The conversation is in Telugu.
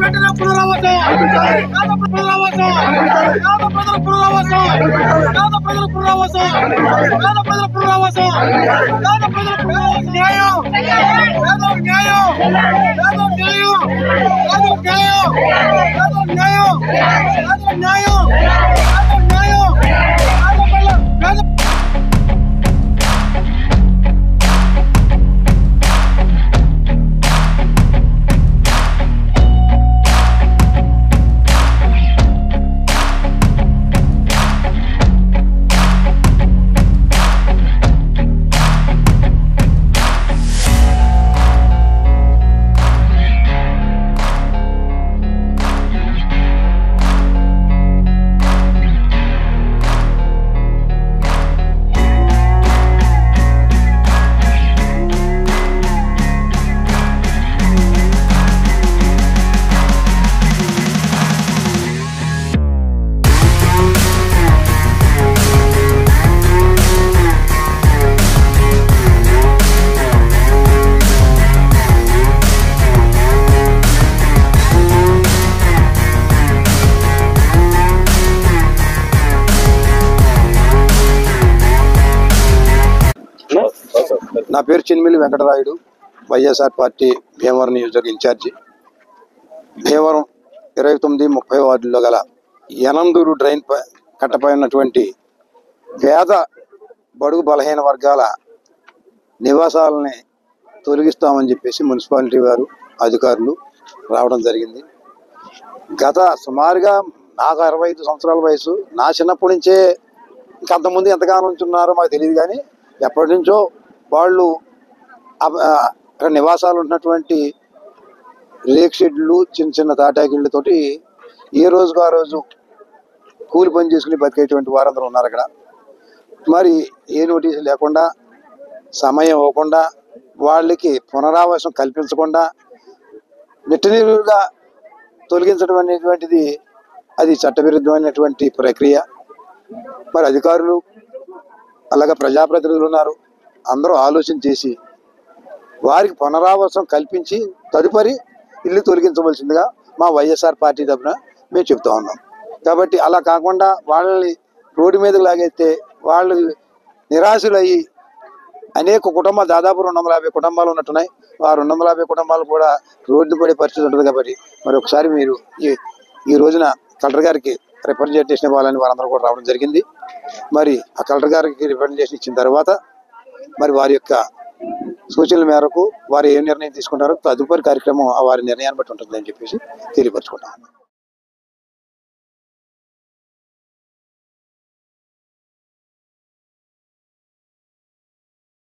వెంటనే పునరావాసం నా పేరు చిన్మిల్లి వెంకటరాయుడు, వైఎస్ఆర్ పార్టీ భీమవరం నియోజకవర్గ ఇన్ఛార్జి. భీమవరం 29-30 వార్డుల్లో గల యనందూరు డ్రైన్ కట్టపై ఉన్నటువంటి పేద బడుగు బలహీన వర్గాల నివాసాలని తొలగిస్తామని చెప్పేసి మున్సిపాలిటీ వారు అధికారులు రావడం జరిగింది. గత సుమారుగా నాకు 65 సంవత్సరాల వయసు. నా చిన్నప్పటి నుంచే ఇంకంతకుముందు ఎంతగానో ఉంటున్నారో మాకు తెలియదు, కానీ ఎప్పటి నుంచో వాళ్ళు అక్కడ నివాసాలు ఉన్నటువంటి రేక్ షెడ్లు, చిన్న చిన్న తాటాకిళ్ళతోటి ఏ రోజుకు ఆ రోజు కూలి పని చేసుకుని బతికేటువంటి వారందరూ ఉన్నారు అక్కడ. మరి ఏ నోటీసు లేకుండా, సమయం ఇవ్వకుండా, వాళ్ళకి పునరావాసం కల్పించకుండా నిట్టనీరుగా తొలగించడం అనేటువంటిది అది చట్టవిరుద్ధమైనటువంటి ప్రక్రియ. మరి అధికారులు అలాగే ప్రజాప్రతినిధులు ఉన్నారు, అందరూ ఆలోచన చేసి వారికి పునరావాసం కల్పించి తదుపరి ఇల్లు తొలగించవలసిందిగా మా వైఎస్ఆర్ పార్టీ తరఫున మేము చెప్తా ఉన్నాం. కాబట్టి అలా కాకుండా వాళ్ళని రోడ్డు మీదకి లాగైతే వాళ్ళు నిరాశలయ్యి అనేక కుటుంబాలు, దాదాపు 250 కుటుంబాలు ఉన్నట్టున్నాయి. ఆ 250 కుటుంబాలు కూడా రోడ్డు పడే పరిస్థితి ఉంటుంది. కాబట్టి మరి ఒకసారి మీరు ఈ రోజున కలెక్టర్ గారికి రిప్రజెంటేషన్ ఇవ్వాలని వారందరూ కూడా రావడం జరిగింది. మరి ఆ కలెక్టర్ గారికి రిప్రజెంటేషన్ ఇచ్చిన తర్వాత మరి వారి యొక్క సూచనల మేరకు వారు ఏ నిర్ణయం తీసుకుంటారో తదుపరి కార్యక్రమం వారి నిర్ణయాన్ని బట్టి ఉంటుందని చెప్పేసి తెలియపరచుకుంటాం.